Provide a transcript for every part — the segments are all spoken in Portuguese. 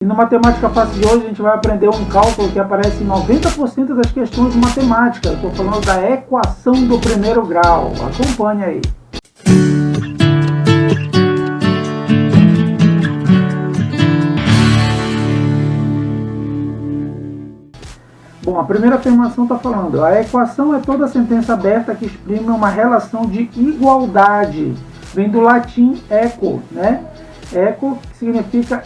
E no Matemática Fácil de hoje a gente vai aprender um cálculo que aparece em 90% das questões de matemática. Estou falando da equação do primeiro grau. Acompanhe aí. Bom, a primeira afirmação está falando: a equação é toda sentença aberta que exprime uma relação de igualdade. Vem do latim equo, né? Equo significa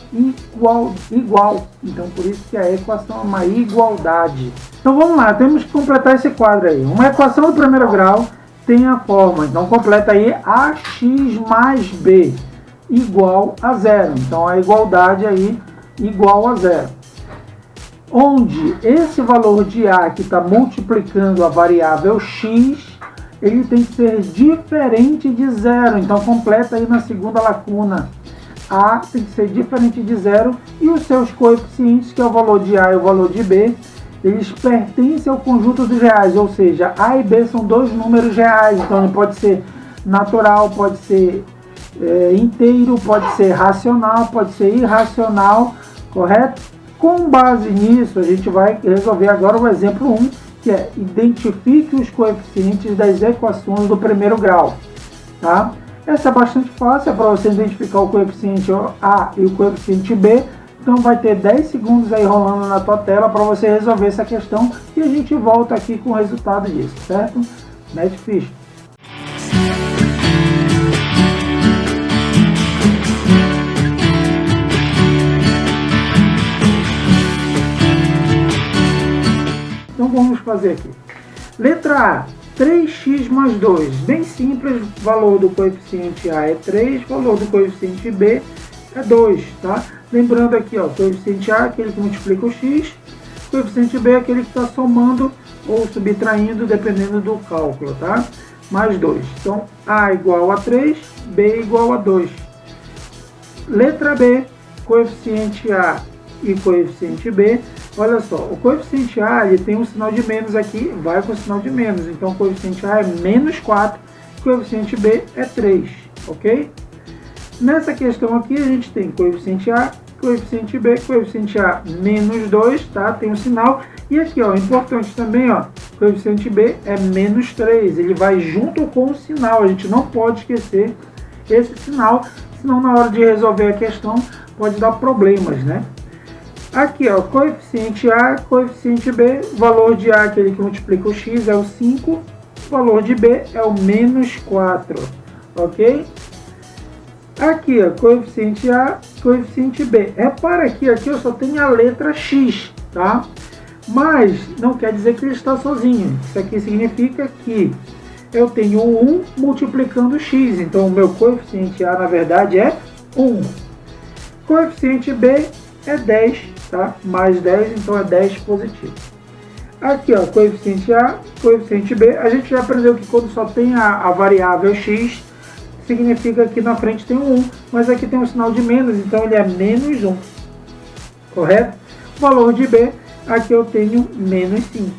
igual. Então, por isso que a equação é uma igualdade. Então, vamos lá. Temos que completar esse quadro aí. Uma equação do primeiro grau tem a forma. Então, completa aí ax mais b igual a zero. Então, a igualdade aí igual a zero. Onde esse valor de a que está multiplicando a variável x, ele tem que ser diferente de zero. Então, completa aí na segunda lacuna. A tem que ser diferente de zero e os seus coeficientes, que é o valor de A e o valor de B, eles pertencem ao conjunto dos reais, ou seja, A e B são dois números reais, então ele pode ser natural, pode ser inteiro, pode ser racional, pode ser irracional, correto? Com base nisso, a gente vai resolver agora o exemplo 1, que é identifique os coeficientes das equações do primeiro grau, tá? Essa é bastante fácil, é para você identificar o coeficiente A e o coeficiente B. Então vai ter 10 segundos aí rolando na tua tela para você resolver essa questão e a gente volta aqui com o resultado disso, certo? Mete ficha. Então vamos fazer aqui. Letra A. 3x mais 2, bem simples, valor do coeficiente A é 3, valor do coeficiente B é 2, tá? Lembrando aqui, ó, coeficiente A é aquele que multiplica o x, coeficiente B é aquele que está somando ou subtraindo, dependendo do cálculo, tá? Mais 2. Então, A igual a 3, B igual a 2. Letra B, coeficiente A e coeficiente B. Olha só, o coeficiente A ele tem um sinal de menos aqui, vai com o sinal de menos. Então, o coeficiente A é menos 4, o coeficiente B é 3, ok? Nessa questão aqui, a gente tem coeficiente A, coeficiente B, coeficiente A menos 2, tá? Tem um sinal. E aqui, ó, importante também, ó, coeficiente B é menos 3, ele vai junto com o sinal. A gente não pode esquecer esse sinal, senão na hora de resolver a questão pode dar problemas, né? Aqui, ó, coeficiente A, coeficiente B, valor de A, aquele que multiplica o x, é o 5, valor de B é o menos 4, ok? Aqui, ó, coeficiente A, coeficiente B. Repara aqui eu só tenho a letra x, tá? Mas não quer dizer que ele está sozinho. Isso aqui significa que eu tenho 1 multiplicando x, então o meu coeficiente A, na verdade, é 1. Coeficiente B é 10. Tá? Mais 10, então é 10 positivo. Aqui, ó, coeficiente A, coeficiente B. A gente já aprendeu que quando só tem a variável x, significa que na frente tem um 1, mas aqui tem um sinal de menos, então ele é menos 1. Correto? Valor de B, aqui eu tenho menos 5.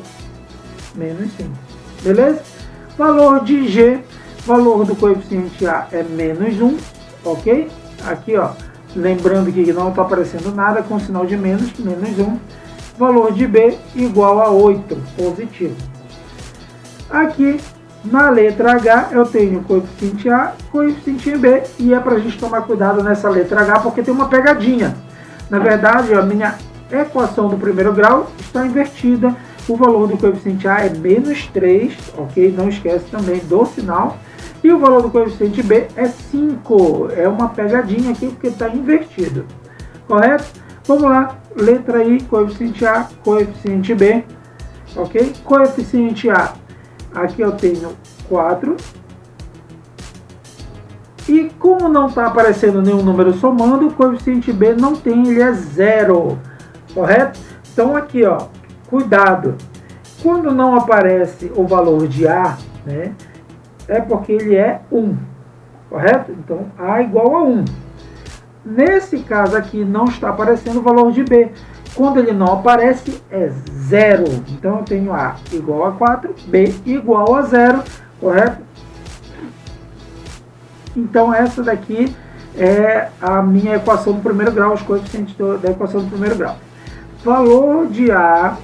Menos 5. Beleza? Valor de G, valor do coeficiente A é menos 1, ok? Aqui, ó. Lembrando que não está aparecendo nada com sinal de menos 1. Valor de B igual a 8, positivo. Aqui, na letra H, eu tenho coeficiente A, coeficiente B. E é para a gente tomar cuidado nessa letra H, porque tem uma pegadinha. Na verdade, a minha equação do primeiro grau está invertida. O valor do coeficiente A é menos 3, ok? Não esquece também do sinal. E o valor do coeficiente B é 5. É uma pegadinha aqui porque está invertido. Correto? Vamos lá. Letra I, coeficiente A, coeficiente B. Ok? Coeficiente A. Aqui eu tenho 4. E como não está aparecendo nenhum número somando, o coeficiente B não tem, ele é 0. Correto? Então aqui, ó, cuidado. Quando não aparece o valor de A, né? É porque ele é 1, correto? Então, A igual a 1. Nesse caso aqui, não está aparecendo o valor de B. Quando ele não aparece, é 0. Então, eu tenho A igual a 4, B igual a 0, correto? Então, essa daqui é a minha equação do primeiro grau, os coeficientes da equação do primeiro grau. Valor de A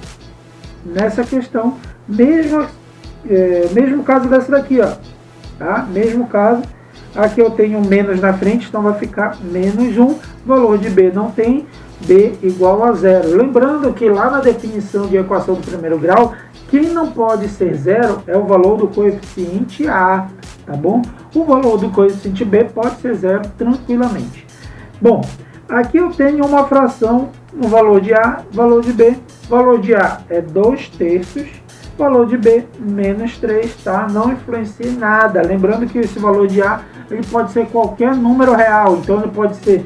nessa questão, mesmo caso dessa daqui, ó, tá? Mesmo caso, aqui eu tenho menos na frente, então vai ficar menos 1. Valor de B não tem, B igual a 0. Lembrando que lá na definição de equação do primeiro grau, quem não pode ser 0 é o valor do coeficiente A, tá bom? O valor do coeficiente B pode ser 0 tranquilamente. Bom, aqui eu tenho uma fração no valor de A, valor de B. Valor de A é 2/3, valor de B menos 3, tá? Não influencia em nada. Lembrando que esse valor de A ele pode ser qualquer número real, então ele pode ser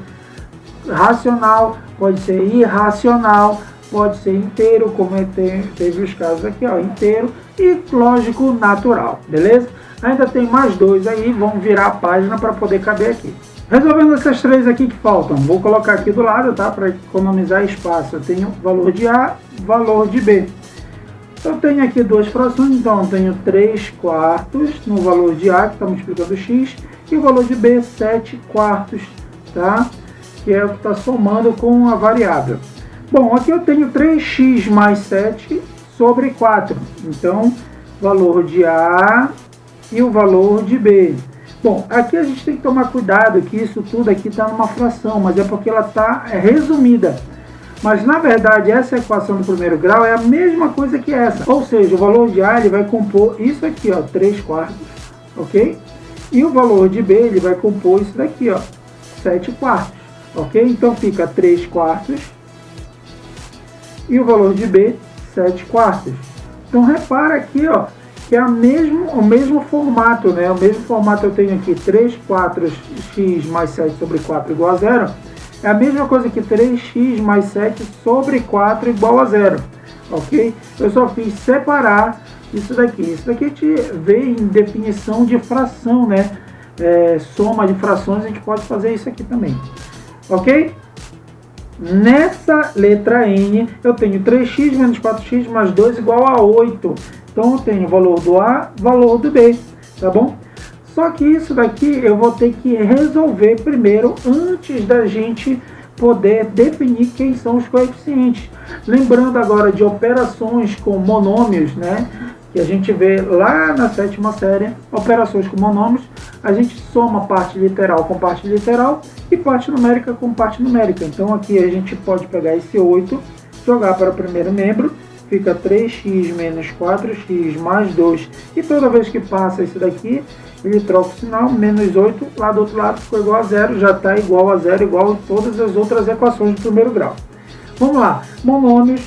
racional, pode ser irracional, pode ser inteiro, como teve os casos aqui, ó, inteiro, e lógico, natural, beleza? Ainda tem mais dois aí, vamos virar a página para poder caber aqui. Resolvendo essas três aqui que faltam, vou colocar aqui do lado, tá? Para economizar espaço. Eu tenho valor de A, valor de B. Eu tenho aqui duas frações, então eu tenho 3/4 no valor de A, que está multiplicando x, e o valor de B, 7/4, tá? Que é o que está somando com a variável. Bom, aqui eu tenho 3x mais 7 sobre 4. Então, valor de A e o valor de B. Bom, aqui a gente tem que tomar cuidado que isso tudo aqui está numa fração, mas é porque ela está resumida. Mas, na verdade, essa equação do primeiro grau é a mesma coisa que essa. Ou seja, o valor de A ele vai compor isso aqui, ó, 3/4, ok? E o valor de B ele vai compor isso daqui, ó, 7/4, ok? Então, fica 3/4 e o valor de B, 7/4. Então, repara aqui, ó, que é o mesmo formato, né? O mesmo formato eu tenho aqui, 3/4x mais 7 sobre 4 igual a 0. É a mesma coisa que 3x mais 7 sobre 4 igual a 0, ok? Eu só fiz separar isso daqui. Isso daqui a gente vê em definição de fração, né? Soma de frações, a gente pode fazer isso aqui também, ok? Nessa letra N, eu tenho 3x menos 4x mais 2 igual a 8. Então, eu tenho o valor do A, valor do B, tá bom? Só que isso daqui eu vou ter que resolver primeiro, antes da gente poder definir quem são os coeficientes. Lembrando agora de operações com monômios, né? Que a gente vê lá na 7ª série, operações com monômios, a gente soma parte literal com parte literal e parte numérica com parte numérica. Então aqui a gente pode pegar esse 8, jogar para o primeiro membro, fica 3x menos 4x mais 2, e toda vez que passa isso daqui, ele troca o sinal, menos 8, lá do outro lado ficou igual a 0, já está igual a 0, igual a todas as outras equações do primeiro grau. Vamos lá, monômios,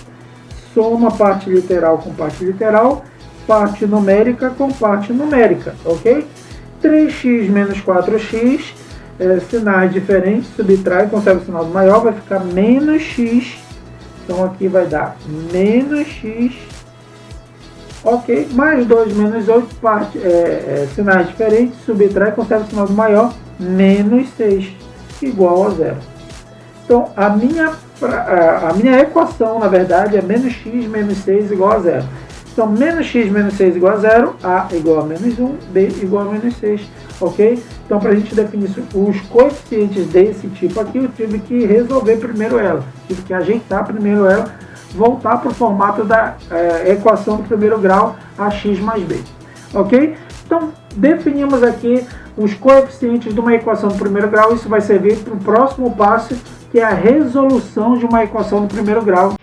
soma parte literal com parte literal, parte numérica com parte numérica, ok? 3x menos 4x, sinais diferentes, subtrai, conserva o sinal do maior, vai ficar menos x, então aqui vai dar menos x, ok? Mais 2 menos 8, sinais diferentes, subtrai, conserva o sinal do maior, menos 6, igual a 0. Então, a minha equação, na verdade, é menos x menos 6 igual a 0. Então, menos x menos 6 igual a 0, A igual a menos 1, B igual a menos 6, ok? Então, para a gente definir os coeficientes desse tipo aqui, eu tive que resolver primeiro ela. Tive que ajeitar primeiro ela, voltar para o formato da equação do primeiro grau, ax mais b, ok? Então, definimos aqui os coeficientes de uma equação do primeiro grau. Isso vai servir para o próximo passo, que é a resolução de uma equação do primeiro grau.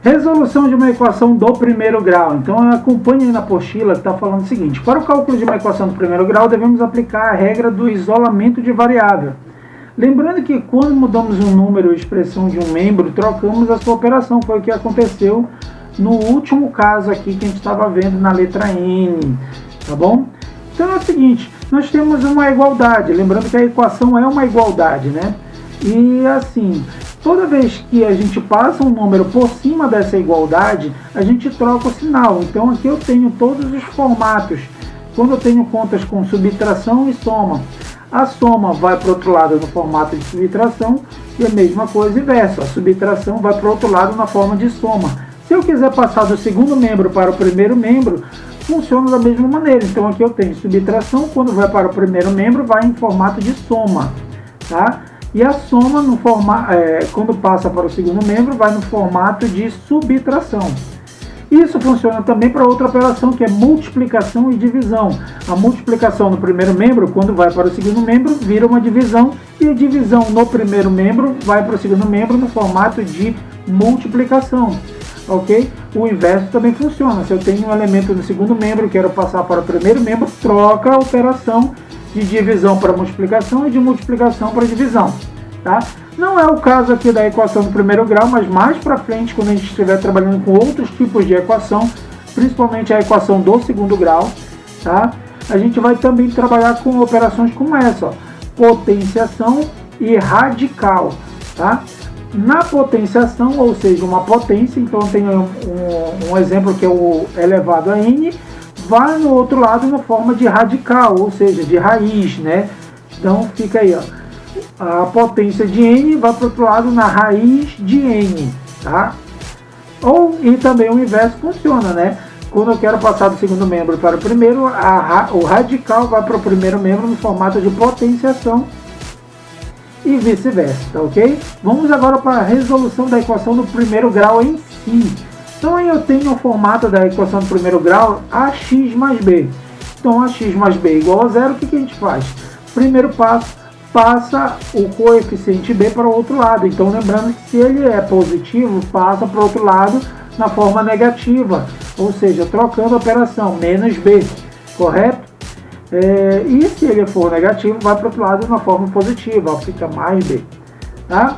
Resolução de uma equação do primeiro grau. Então, acompanhe aí na apostila que está falando o seguinte: para o cálculo de uma equação do primeiro grau, devemos aplicar a regra do isolamento de variável. Lembrando que quando mudamos um número ou expressão de um membro, trocamos a sua operação. Foi o que aconteceu no último caso aqui que a gente estava vendo na letra N, tá bom? Então é o seguinte, nós temos uma igualdade, lembrando que a equação é uma igualdade, né? E assim, toda vez que a gente passa um número por cima dessa igualdade, a gente troca o sinal. Então aqui eu tenho todos os formatos, quando eu tenho contas com subtração e soma. A soma vai para o outro lado no formato de subtração e a mesma coisa inversa. A subtração vai para o outro lado na forma de soma. Se eu quiser passar do segundo membro para o primeiro membro, funciona da mesma maneira. Então aqui eu tenho subtração, quando vai para o primeiro membro vai em formato de soma, tá? E a soma, quando passa para o segundo membro, vai no formato de subtração. Isso funciona também para outra operação, que é multiplicação e divisão. A multiplicação no primeiro membro, quando vai para o segundo membro, vira uma divisão. E a divisão no primeiro membro vai para o segundo membro no formato de multiplicação. Ok? O inverso também funciona. Se eu tenho um elemento no segundo membro, quero passar para o primeiro membro, troca a operação de divisão para multiplicação e de multiplicação para divisão. Tá? Não é o caso aqui da equação do primeiro grau, mas mais para frente, quando a gente estiver trabalhando com outros tipos de equação, principalmente a equação do segundo grau, tá? A gente vai também trabalhar com operações como essa, ó, potenciação e radical. Tá? Na potenciação, ou seja, uma potência, então tem um exemplo que é o elevado a n, vai no outro lado na forma de radical, ou seja, de raiz, né? Então fica aí, ó. A potência de n vai para o outro lado na raiz de n, tá? E também o inverso funciona, né? Quando eu quero passar do segundo membro para o primeiro, o radical vai para o primeiro membro no formato de potenciação e vice-versa, tá ok? Vamos agora para a resolução da equação do primeiro grau em si. Então aí eu tenho o formato da equação do primeiro grau ax mais b. Então ax mais b igual a zero, o que a gente faz? Primeiro passo, passa o coeficiente b para o outro lado. Então lembrando que se ele é positivo, passa para o outro lado na forma negativa, ou seja, trocando a operação, menos b, correto? E se ele for negativo, vai para o outro lado na forma positiva, ó, fica mais b. Tá?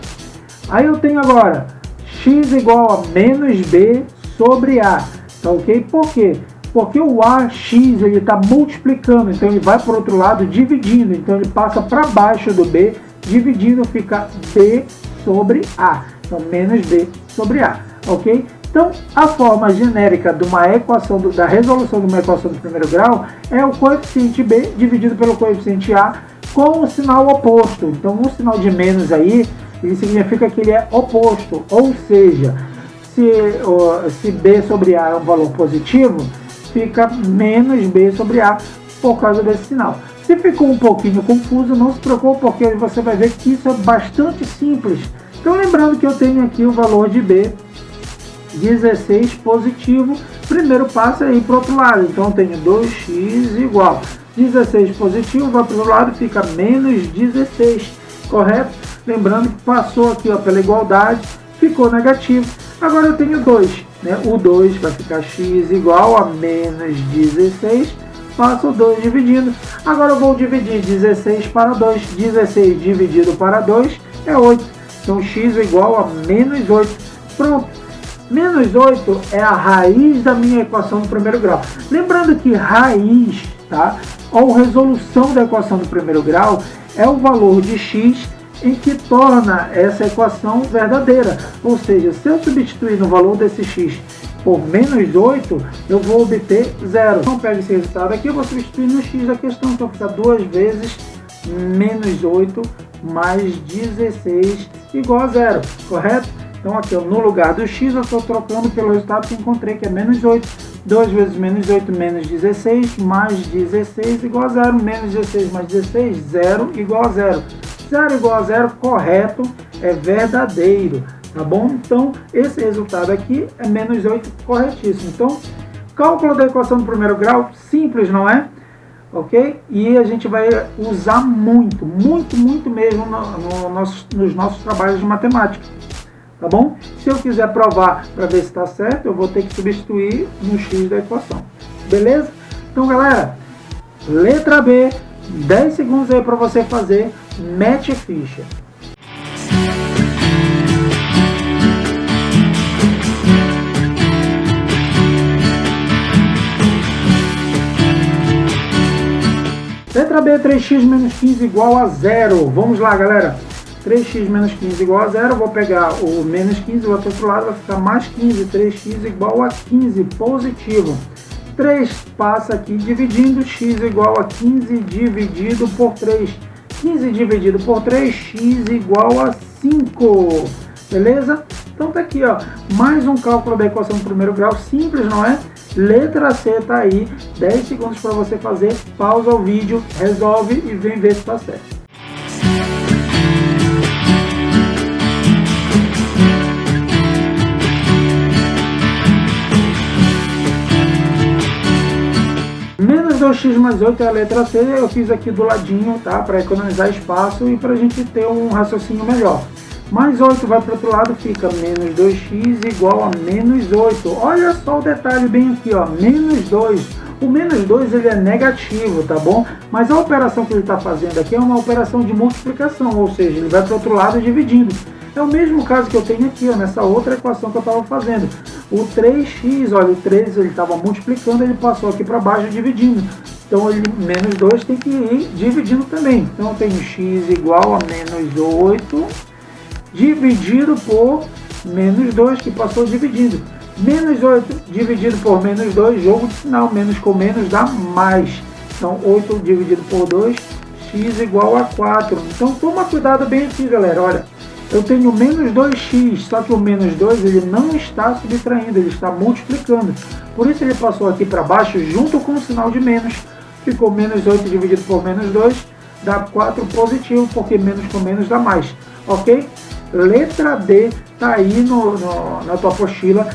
Aí eu tenho agora x igual a menos b sobre a, tá ok? Por quê? Porque o ax ele está multiplicando, então ele vai para o outro lado dividindo, então ele passa para baixo do b, dividindo fica b sobre a, então menos b sobre a, ok? Então a forma genérica de uma equação, da resolução de uma equação do primeiro grau é o coeficiente b dividido pelo coeficiente a com o sinal oposto. Então o sinal de menos aí, ele significa que ele é oposto, ou seja, se b sobre a é um valor positivo, fica menos b sobre a por causa desse sinal. Se ficou um pouquinho confuso, não se preocupe, porque você vai ver que isso é bastante simples. Então lembrando que eu tenho aqui o valor de b, 16 positivo, primeiro passo é ir para o outro lado, então eu tenho 2x igual 16 positivo, vai para o outro lado, fica menos 16, correto? Lembrando que passou aqui ó, pela igualdade, ficou negativo. Agora eu tenho 2, né? O 2 vai ficar x igual a menos 16, passo o 2 dividindo. Agora eu vou dividir 16 para 2, 16 dividido para 2 é 8, então x igual a menos 8, pronto. Menos 8 é a raiz da minha equação do primeiro grau. Lembrando que raiz, tá? Ou resolução da equação do primeiro grau é o valor de x em que torna essa equação verdadeira. Ou seja, se eu substituir no valor desse x por menos 8, eu vou obter zero. Então pego esse resultado aqui, eu vou substituir no x da questão, então fica 2 vezes menos 8 mais 16 igual a zero, correto? Então aqui no lugar do x eu estou trocando pelo resultado que encontrei, que é menos 8. 2 vezes menos 8 menos 16, mais 16 igual a zero. Menos 16 mais 16, 0 igual a zero. 0 igual a zero, correto, é verdadeiro, tá bom? Então esse resultado aqui é menos 8, corretíssimo. Então, cálculo da equação do primeiro grau, simples, não é? Ok? E a gente vai usar muito mesmo nos nossos trabalhos de matemática. Tá bom? Se eu quiser provar para ver se está certo, eu vou ter que substituir no x da equação. Beleza? Então, galera, letra B, 10 segundos aí para você fazer, mete ficha. Letra B, 3x menos 15 igual a zero. Vamos lá, galera. 3x menos 15 igual a zero, vou pegar o menos 15, vou para o outro lado, vai ficar mais 15, 3x igual a 15, positivo. 3 passa aqui dividindo, x igual a 15 dividido por 3, 15 dividido por 3, x igual a 5. Beleza? Então tá aqui, ó, mais um cálculo da equação do primeiro grau, simples, não é? Letra C tá aí, 10 segundos para você fazer, pausa o vídeo, resolve e vem ver se tá certo. Menos 2x mais 8 é a letra C, eu fiz aqui do ladinho, tá? Para economizar espaço e para a gente ter um raciocínio melhor. Mais 8 vai para o outro lado, fica menos 2x igual a menos 8. Olha só o detalhe bem aqui, ó, menos 2. O menos 2 ele é negativo, tá bom? Mas a operação que ele está fazendo aqui é uma operação de multiplicação, ou seja, ele vai para o outro lado dividindo. É o mesmo caso que eu tenho aqui, ó, nessa outra equação que eu estava fazendo. O 3x, olha, o 3 ele estava multiplicando, ele passou aqui para baixo dividindo. Então, ele, menos 2 tem que ir dividindo também. Então, eu tenho x igual a menos 8 dividido por menos 2, que passou dividindo. Menos 8 dividido por menos 2, jogo de sinal, menos com menos dá mais. Então, 8 dividido por 2, x igual a 4. Então, toma cuidado bem aqui, galera, olha. Eu tenho menos 2x, só que o menos 2 ele não está subtraindo, ele está multiplicando. Por isso ele passou aqui para baixo junto com o sinal de menos. Ficou menos 8 dividido por menos 2, dá 4 positivo, porque menos com menos dá mais. Ok? Letra D está aí na tua apostila.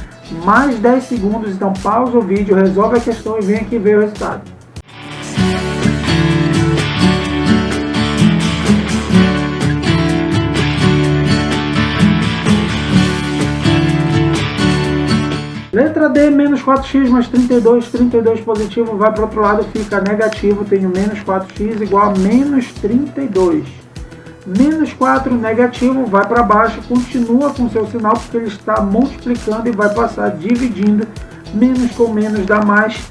Mais 10 segundos, então pausa o vídeo, resolve a questão e vem aqui ver o resultado. Letra D, menos 4x mais 32, 32 positivo, vai para o outro lado, fica negativo, tenho menos 4x igual a menos 32. Menos 4 negativo, vai para baixo, continua com seu sinal, porque ele está multiplicando e vai passar dividindo, menos com menos dá mais,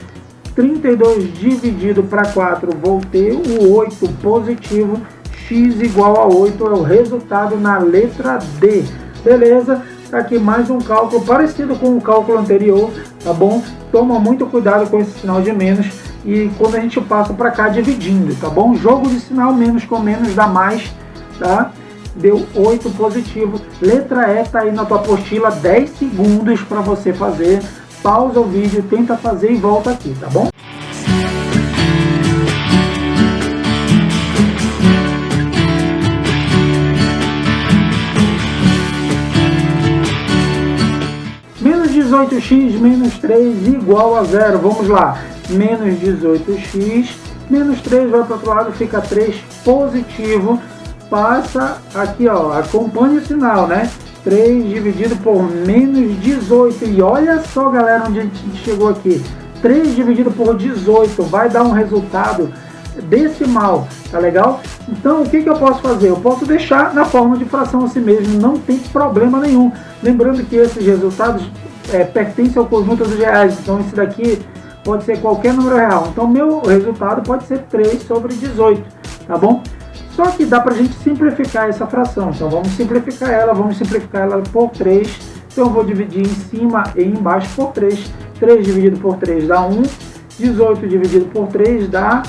32 dividido para 4, vou ter o 8 positivo, x igual a 8 é o resultado na letra D, beleza? Aqui mais um cálculo parecido com o cálculo anterior, tá bom? Toma muito cuidado com esse sinal de menos e quando a gente passa para cá dividindo, tá bom? Jogo de sinal, menos com menos dá mais, tá? Deu 8 positivo. Letra E tá aí na tua apostila, 10 segundos para você fazer. Pausa o vídeo, tenta fazer e volta aqui, tá bom? Menos 18x menos 3 igual a 0. Vamos lá. Menos 18x menos 3 vai para o outro lado, fica 3 positivo. Passa aqui, ó, acompanha o sinal, né? 3 dividido por menos 18. E olha só, galera, onde a gente chegou aqui. 3 dividido por 18 vai dar um resultado decimal, tá legal? Então, o que eu posso fazer? Eu posso deixar na forma de fração assim mesmo, não tem problema nenhum. Lembrando que esses resultados pertencem ao conjunto dos reais, então esse daqui pode ser qualquer número real. Então, meu resultado pode ser 3 sobre 18, tá bom? Só que dá pra gente simplificar essa fração, então vamos simplificar ela por 3. Então, eu vou dividir em cima e embaixo por 3. 3 dividido por 3 dá 1, 18 dividido por 3 dá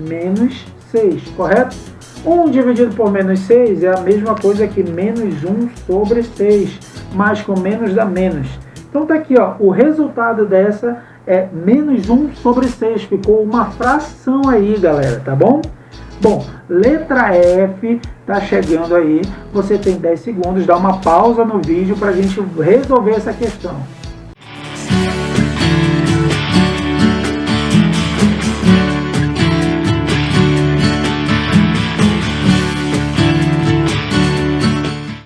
menos 6, correto? 1 dividido por menos 6 é a mesma coisa que menos 1 sobre 6, mais com menos dá menos. Então tá aqui, ó, o resultado dessa é menos 1 sobre 6, ficou uma fração aí, galera, tá bom? Bom, letra F tá chegando aí, você tem 10 segundos, dá uma pausa no vídeo pra gente resolver essa questão.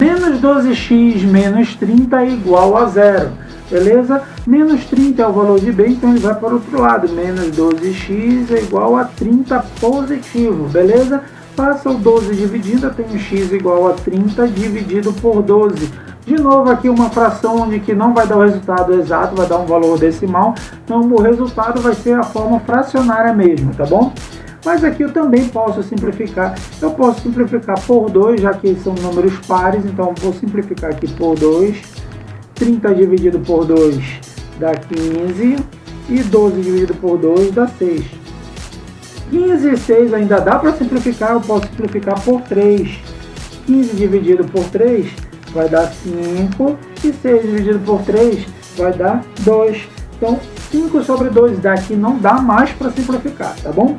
Menos 12x menos 30 é igual a 0, beleza? Menos 30 é o valor de B, então ele vai para o outro lado. Menos 12x é igual a 30 positivo, beleza? Passa o 12 dividindo, eu tenho x igual a 30 dividido por 12. De novo aqui uma fração onde que não vai dar o resultado exato, vai dar um valor decimal. Então o resultado vai ser a forma fracionária mesmo, tá bom? Mas aqui eu também posso simplificar. Eu posso simplificar por 2, já que são números pares, então vou simplificar aqui por 2. 30 dividido por 2 dá 15 e 12 dividido por 2 dá 6. 15 e 6 ainda dá para simplificar, eu posso simplificar por 3. 15 dividido por 3 vai dar 5 e 6 dividido por 3 vai dar 2. Então 5 sobre 2 daqui não dá mais para simplificar, tá bom?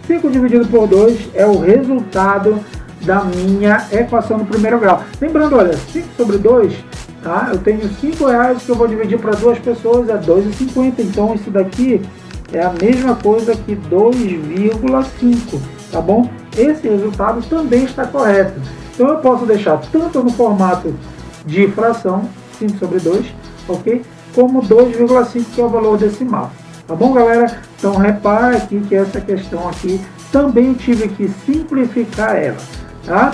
5 dividido por 2 é o resultado da minha equação do primeiro grau. Lembrando, olha, 5 sobre 2, tá? Eu tenho R$5 que eu vou dividir para duas pessoas, é 2,50. Então isso daqui é a mesma coisa que 2,5, tá bom? Esse resultado também está correto. Então eu posso deixar tanto no formato de fração, 5 sobre 2, ok? Como 2,5, que é o valor decimal. Tá bom, galera? Então repara aqui que essa questão aqui também tive que simplificar ela, tá?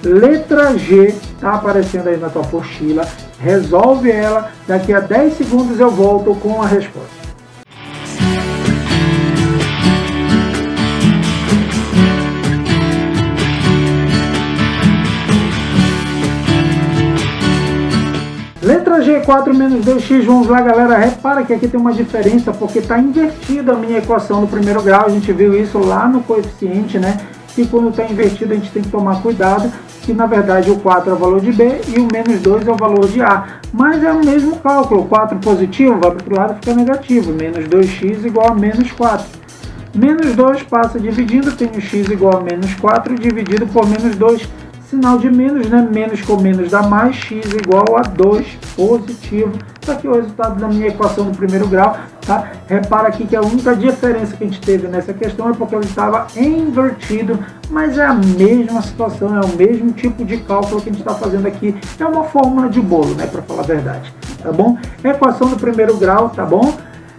Letra G está aparecendo aí na tua apostila. Resolve ela. Daqui a 10 segundos eu volto com a resposta. Letra G, 4 menos 2x, vamos lá, galera. Repara que aqui tem uma diferença, porque está invertida a minha equação do primeiro grau. A gente viu isso lá no coeficiente, né? E quando está invertido a gente tem que tomar cuidado, que na verdade o 4 é o valor de B e o menos 2 é o valor de A. Mas é o mesmo cálculo, 4 positivo vai para o outro lado, fica negativo. Menos 2x igual a menos 4. Menos 2 passa dividindo, tenho x igual a menos 4 dividido por menos 2. Sinal de menos, né? Menos com menos dá mais, x igual a 2 positivo. Está aqui o resultado da minha equação do primeiro grau, tá? Repara aqui que a única diferença que a gente teve nessa questão é porque ele estava invertido, mas é a mesma situação, é o mesmo tipo de cálculo que a gente está fazendo aqui. É uma fórmula de bolo, né? Para falar a verdade, tá bom? Equação do primeiro grau, tá bom?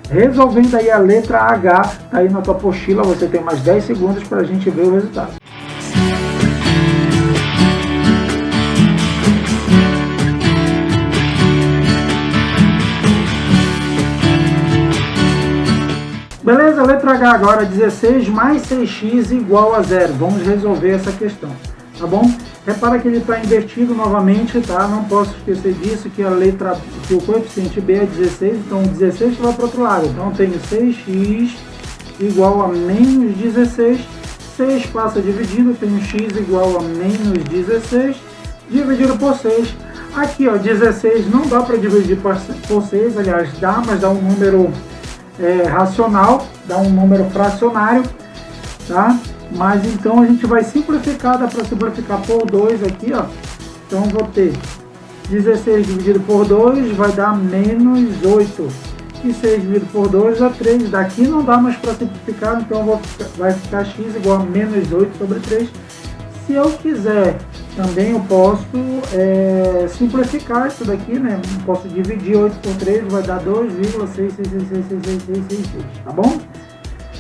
Resolvendo aí a letra H, tá aí na tua apostila, você tem mais 10 segundos para a gente ver o resultado. Beleza? Letra H agora, 16 mais 6x igual a 0. Vamos resolver essa questão, tá bom? Repara que ele está invertido novamente, tá? Não posso esquecer disso, que que o coeficiente B é 16, então 16 vai para o outro lado. Então eu tenho 6x igual a menos 16, 6 passa dividindo, tenho x igual a menos 16, dividido por 6. Aqui, ó, 16 não dá para dividir por 6, aliás, dá, mas dá um número racional, dá um número fracionário, tá? Mas então a gente vai simplificar, dá para simplificar por 2 aqui, ó. Então vou ter 16 dividido por 2 vai dar menos 8. E 6 dividido por 2 dá 3. Daqui não dá mais para simplificar, então vai ficar x igual a menos 8 sobre 3. Se eu quiser, também eu posso simplificar isso daqui, né? Posso dividir 8 por 3, vai dar 2,6666666, tá bom?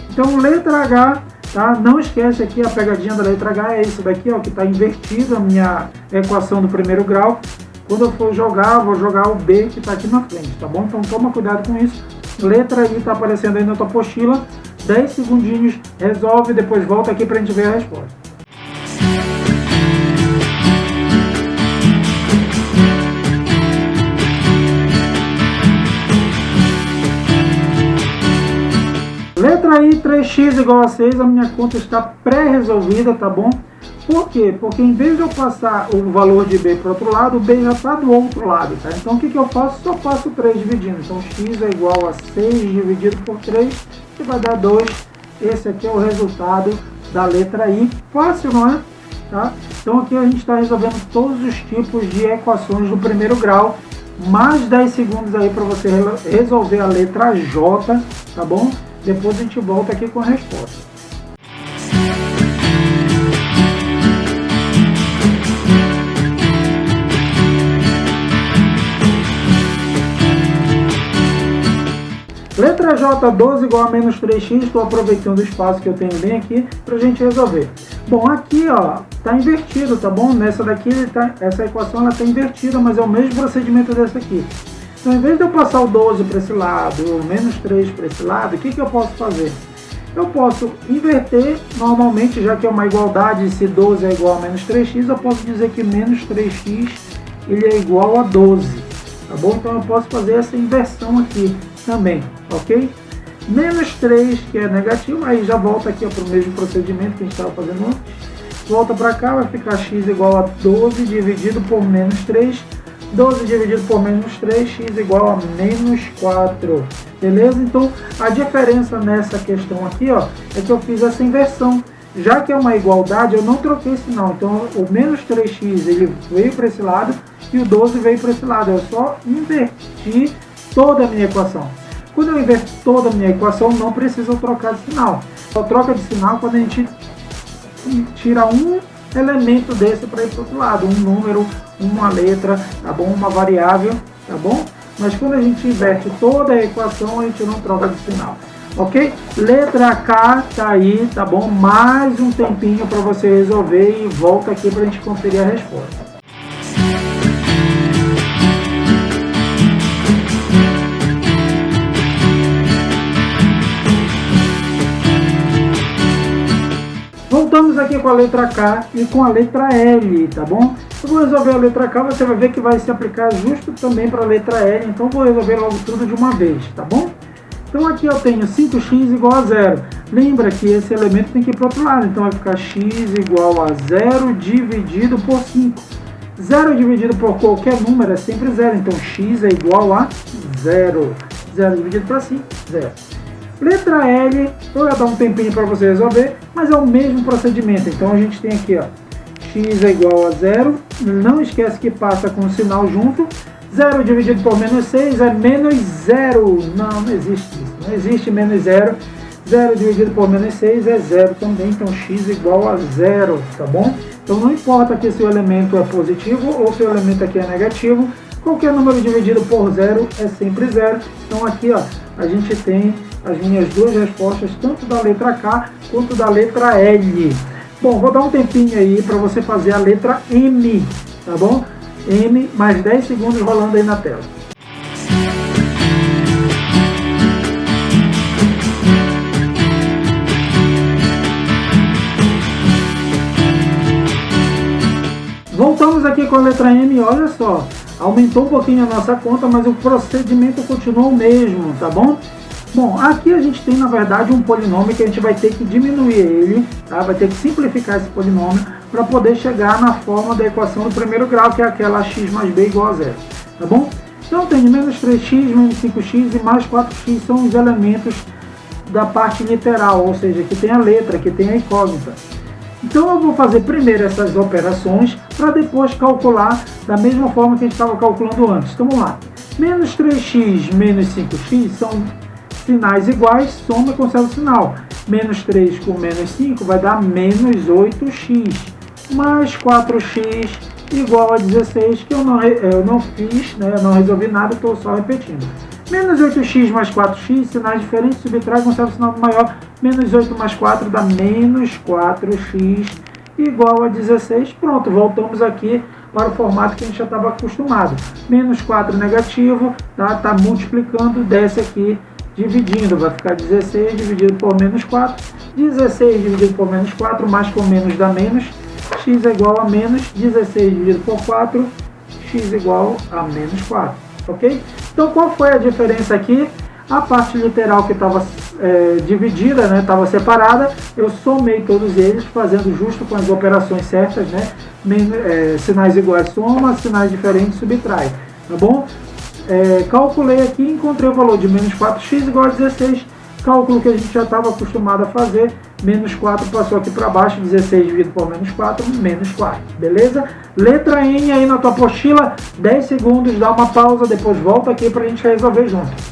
Então, letra H, tá? Não esquece aqui a pegadinha da letra H, é isso daqui, ó, que está invertida a minha equação do primeiro grau. Quando eu for jogar, vou jogar o B que está aqui na frente, tá bom? Então, toma cuidado com isso. Letra I está aparecendo aí na tua apostila. 10 segundinhos, resolve, depois volta aqui para a gente ver a resposta. Letra I, 3x igual a 6, a minha conta está pré-resolvida, tá bom? Por quê? Porque em vez de eu passar o valor de B para o outro lado, o B já está do outro lado, tá? Então o que eu faço? Só passo 3 dividindo. Então x é igual a 6 dividido por 3, que vai dar 2. Esse aqui é o resultado da letra I. Fácil, não é? Tá? Então aqui a gente está resolvendo todos os tipos de equações do primeiro grau. Mais 10 segundos aí para você resolver a letra J, tá bom? Depois a gente volta aqui com a resposta. Letra J, 12 igual a menos 3x, estou aproveitando o espaço que eu tenho bem aqui para a gente resolver. Bom, aqui ó, está invertido, tá bom? Nessa daqui, essa equação está invertida, mas é o mesmo procedimento dessa aqui. Então, em vez de eu passar o 12 para esse lado, o menos 3 para esse lado, o que eu posso fazer? Eu posso inverter normalmente, já que é uma igualdade, se 12 é igual a menos 3x, eu posso dizer que menos 3x ele é igual a 12, tá bom? Então eu posso fazer essa inversão aqui também, ok? Menos 3, que é negativo, aí já volta aqui para o mesmo procedimento que a gente estava fazendo antes. Volta para cá, vai ficar x igual a 12 dividido por menos 3. 12 dividido por menos 3, x igual a menos 4. Beleza? Então, a diferença nessa questão aqui, ó, é que eu fiz essa inversão. Já que é uma igualdade, eu não troquei sinal. Então, o menos 3x ele veio para esse lado e o 12 veio para esse lado. Eu só inverti toda a minha equação. Quando eu inverto toda a minha equação, não preciso trocar de sinal. Só troca de sinal quando a gente tira um elemento desse para ir para o outro lado, um número, uma letra, tá bom? Uma variável, tá bom? Mas quando a gente inverte toda a equação, a gente não troca de sinal, ok? Letra K tá aí, tá bom? Mais um tempinho para você resolver e volta aqui para a gente conferir a resposta. Voltamos aqui com a letra K e com a letra L, tá bom? Eu vou resolver a letra K, você vai ver que vai se aplicar justo também para a letra L, então vou resolver logo tudo de uma vez, tá bom? Então aqui eu tenho 5x igual a 0. Lembra que esse elemento tem que ir para o outro lado, então vai ficar x igual a 0 dividido por 5. 0 dividido por qualquer número é sempre 0, então x é igual a 0. 0 dividido para 5, 0. Letra L, eu vou dar um tempinho para você resolver, mas é o mesmo procedimento. Então a gente tem aqui, ó, x é igual a 0, não esquece que passa com o sinal junto. 0 dividido por menos 6 é menos 0. Não existe isso, não existe menos 0. 0 dividido por menos 6 é 0 também, então x igual a 0, tá bom? Então não importa aqui se o elemento é positivo ou se o elemento aqui é negativo, qualquer número dividido por 0 é sempre 0. Então aqui, ó, a gente tem as minhas duas respostas, tanto da letra K quanto da letra L. Bom, vou dar um tempinho aí para você fazer a letra M, tá bom? M, mais 10 segundos rolando aí na tela. Voltamos aqui com a letra M, olha só, aumentou um pouquinho a nossa conta, mas o procedimento continua o mesmo, tá bom? Bom, aqui a gente tem, na verdade, um polinômio que a gente vai ter que diminuir ele, tá? Vai ter que simplificar esse polinômio para poder chegar na forma da equação do primeiro grau, que é aquela x mais b igual a 0, tá bom? Então, tem menos 3x, menos 5x e mais 4x são os elementos da parte literal, ou seja, que tem a letra, que tem a incógnita. Então, eu vou fazer primeiro essas operações para depois calcular da mesma forma que a gente estava calculando antes. Então, vamos lá. Menos 3x menos 5x são sinais iguais, soma e conserva o sinal. Menos 3 com menos 5 vai dar menos 8x. Mais 4x igual a 16, que eu não fiz, né? Eu não resolvi nada, estou só repetindo. Menos 8x mais 4x, sinais diferentes, subtrai, conserva o sinal maior. Menos 8 mais 4 dá menos 4x igual a 16. Pronto, voltamos aqui para o formato que a gente já estava acostumado. Menos 4 negativo, tá multiplicando, desce aqui, dividindo, vai ficar 16 dividido por menos 4, 16 dividido por menos 4, mais com menos dá menos, x é igual a menos 16 dividido por 4, x igual a menos 4, ok? Então qual foi a diferença aqui? A parte literal que estava dividida, né, estava separada, eu somei todos eles, fazendo justo com as operações certas, né? Sinais iguais soma, sinais diferentes subtrai, tá bom? Calculei aqui e encontrei o valor de menos 4x igual a 16, cálculo que a gente já estava acostumado a fazer, menos 4 passou aqui para baixo, 16 dividido por menos 4, menos 4, beleza? Letra N aí na tua apostila, 10 segundos, dá uma pausa, depois volta aqui para a gente resolver junto.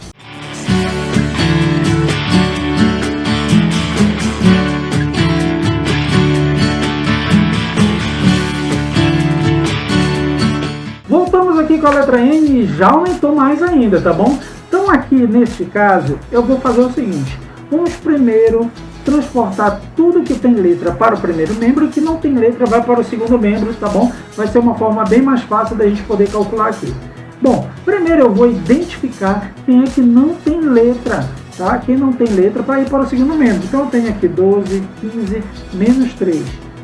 Voltamos aqui com a letra N e já aumentou mais ainda, tá bom? Então aqui neste caso eu vou fazer o seguinte, vamos primeiro transportar tudo que tem letra para o primeiro membro e que não tem letra vai para o segundo membro, tá bom? Vai ser uma forma bem mais fácil da gente poder calcular aqui. Bom, primeiro eu vou identificar quem é que não tem letra, tá? Quem não tem letra para ir para o segundo membro. Então eu tenho aqui 12, 15, menos 3.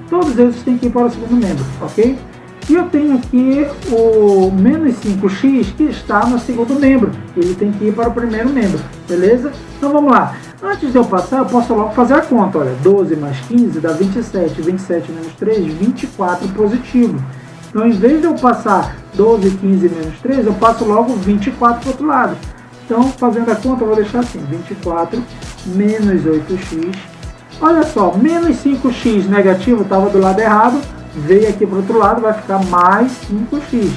Todos esses têm que ir para o segundo membro, ok? E eu tenho aqui o menos 5x que está no segundo membro. Ele tem que ir para o primeiro membro. beleza? Então vamos lá. Antes de eu passar, eu posso logo fazer a conta. Olha, 12 mais 15 dá 27. 27 menos 3, 24 positivo. Então, em vez de eu passar 12, 15 menos 3, eu passo logo 24 para o outro lado. Então, fazendo a conta, eu vou deixar assim, 24 menos 8x. Olha só, menos 5x negativo estava do lado errado, veio aqui para o outro lado, vai ficar mais 5x.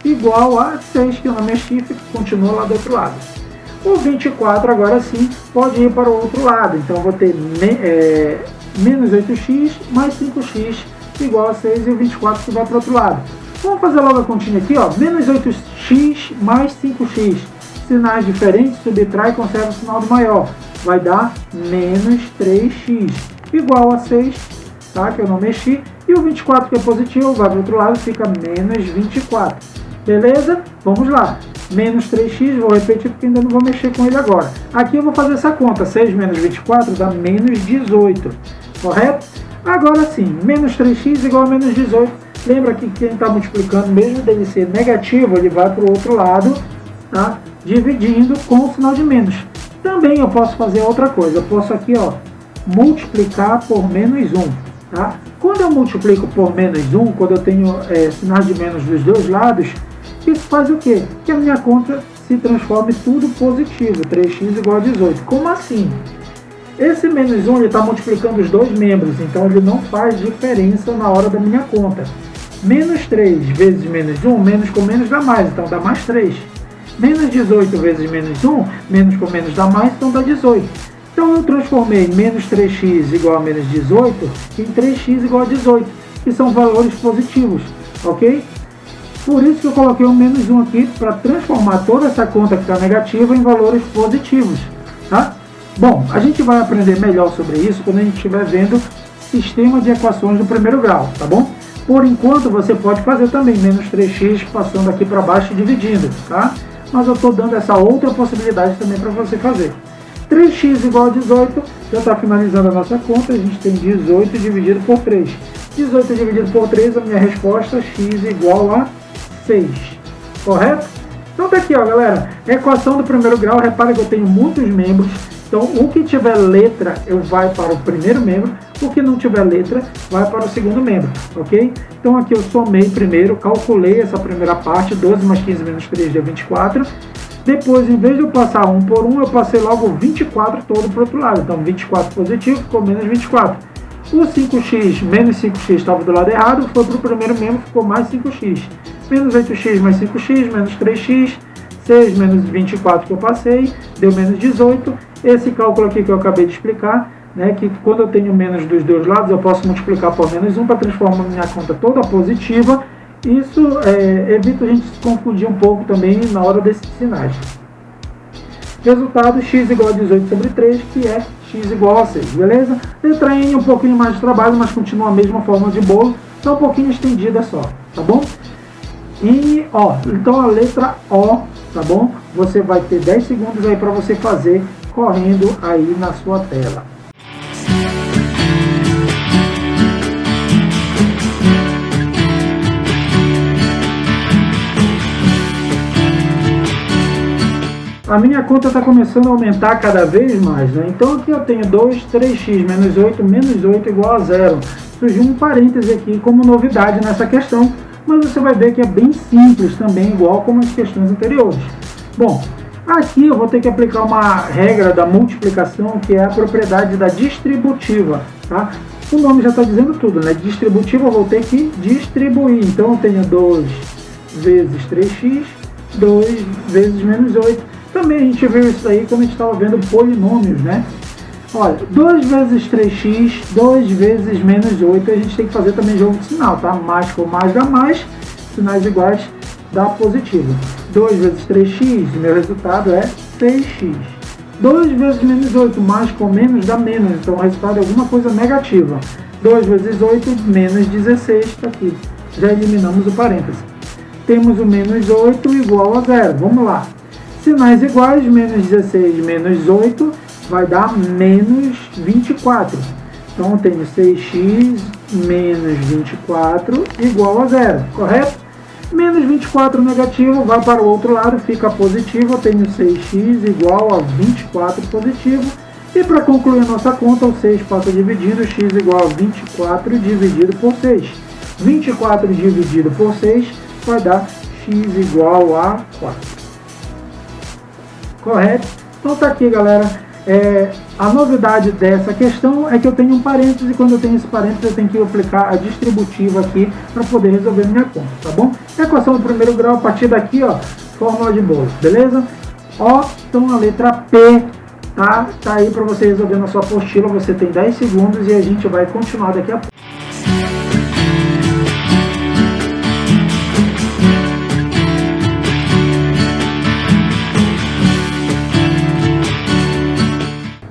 Igual a 6, que eu não mexi, continua lá do outro lado. O 24 agora sim pode ir para o outro lado, então eu vou ter menos 8x mais 5x igual a 6 e o 24 que vai para o outro lado. Vamos fazer logo a continha aqui, ó, menos 8x mais 5x. Sinais diferentes, subtrai e conserva o sinal do maior. Vai dar menos 3x igual a 6, tá, que eu não mexi. E o 24 que é positivo vai para o outro lado, fica menos 24. Beleza? Vamos lá. Menos 3x, vou repetir porque ainda não vou mexer com ele agora. Aqui eu vou fazer essa conta. 6 menos 24 dá menos 18. Correto? Agora sim, menos 3x igual a menos 18. Lembra que quem está multiplicando, mesmo dele ser negativo, ele vai para o outro lado, tá? Dividindo com o sinal de menos. Também eu posso fazer outra coisa. Eu posso aqui, ó, multiplicar por menos 1. Tá? Quando eu multiplico por menos 1, quando eu tenho sinais de menos dos dois lados, isso faz o quê? Que a minha conta se transforme tudo positivo. 3x igual a 18. Como assim? Esse menos 1 está multiplicando os dois membros, então ele não faz diferença na hora da minha conta. Menos 3 vezes menos 1, menos com menos dá mais, então dá mais 3. Menos 18 vezes menos 1, menos com menos dá mais, então dá 18. Então eu transformei menos 3x igual a menos 18 em 3x igual a 18, que são valores positivos, ok? Por isso que eu coloquei o menos 1 aqui, para transformar toda essa conta que está negativa em valores positivos, tá? Bom, a gente vai aprender melhor sobre isso quando a gente estiver vendo sistema de equações do primeiro grau, tá bom? Por enquanto, você pode fazer também menos 3x passando aqui para baixo e dividindo, tá? Mas eu estou dando essa outra possibilidade também para você fazer. 3x igual a 18, já está finalizando a nossa conta, a gente tem 18 dividido por 3. 18 dividido por 3, a minha resposta, x igual a 6, correto? Então tá aqui, ó, galera, equação do primeiro grau, repara que eu tenho muitos membros, então o que tiver letra eu vai para o primeiro membro, o que não tiver letra vai para o segundo membro, ok? Então aqui eu somei primeiro, calculei essa primeira parte, 12 mais 15 menos 3 deu 24, depois em vez de eu passar 1 por 1, eu passei logo 24 todo para o outro lado, então 24 positivo ficou menos 24. O 5x, menos 5x estava do lado errado, foi para o primeiro membro, ficou mais 5x. Menos 8x mais 5x, menos 3x, 6 menos 24 que eu passei, deu menos 18. Esse cálculo aqui que eu acabei de explicar, né, que quando eu tenho menos dos dois lados, eu posso multiplicar por menos 1 para transformar minha conta toda positiva. Isso evita a gente se confundir um pouco também na hora desses sinais. Resultado, x igual a 18 sobre 3, que é x igual a 6, beleza? Letra N um pouquinho mais de trabalho, mas continua a mesma forma de bolo, só um pouquinho estendida só, tá bom? E, ó, então a letra O, tá bom? Você vai ter 10 segundos aí para você fazer correndo aí na sua tela. A minha conta está começando a aumentar cada vez mais, né? Então aqui eu tenho 2, 3x menos 8 igual a 0. Surgiu um parêntese aqui como novidade nessa questão, mas você vai ver que é bem simples também, igual como as questões anteriores. Bom, aqui eu vou ter que aplicar uma regra da multiplicação, que é a propriedade da distributiva, tá? O nome já está dizendo tudo, né? Distributiva eu vou ter que distribuir. Então eu tenho 2 vezes 3x, 2 vezes menos 8. Também a gente viu isso aí quando a gente estava vendo polinômios, né? Olha, 2 vezes 3x, 2 vezes menos 8, a gente tem que fazer também jogo de sinal, tá? Mais com mais dá mais, sinais iguais dá positivo. 2 vezes 3x, meu resultado é 6x. 2 vezes menos 8, mais com menos dá menos, então o resultado é alguma coisa negativa. 2 vezes 8, menos 16, está aqui. Já eliminamos o parêntese. Temos o menos 8 igual a 0, vamos lá. Sinais iguais, menos 16 menos 8 vai dar menos 24. Então eu tenho 6x menos 24 igual a 0, correto? Menos 24 negativo vai para o outro lado, fica positivo. Eu tenho 6x igual a 24 positivo. E para concluir a nossa conta, o 6 passa dividindo, x igual a 24 dividido por 6. 24 dividido por 6 vai dar x igual a 4. Correto? Então tá aqui, galera. A novidade dessa questão é que eu tenho um parêntese, e quando eu tenho esse parêntese eu tenho que aplicar a distributiva aqui para poder resolver minha conta, tá bom? Equação do primeiro grau, a partir daqui, ó, fórmula de bolo, beleza? Ó, então a letra P, tá aí para você resolver na sua apostila, você tem 10 segundos e a gente vai continuar daqui a pouco.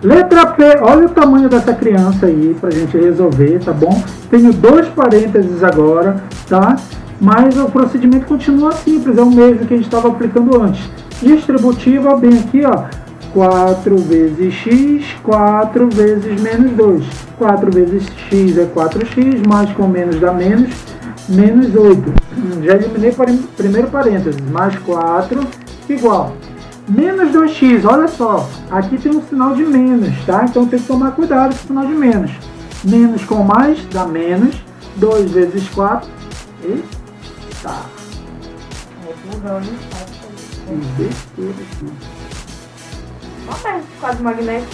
Letra P, olha o tamanho dessa criança aí pra gente resolver, tá bom? Tenho 2 parênteses agora, tá? Mas o procedimento continua simples, é o mesmo que a gente estava aplicando antes. Distributiva, bem aqui, ó, 4 vezes x, 4 vezes menos 2. 4 vezes x é 4x, mais com menos dá menos 8. Já eliminei para o primeiro parênteses, mais 4 igual. Menos 2x, olha só, aqui tem um sinal de menos, tá? Então tem que tomar cuidado com o sinal de menos. Menos com mais dá menos, 2 vezes 4, e tá. Olha, quadro magnético.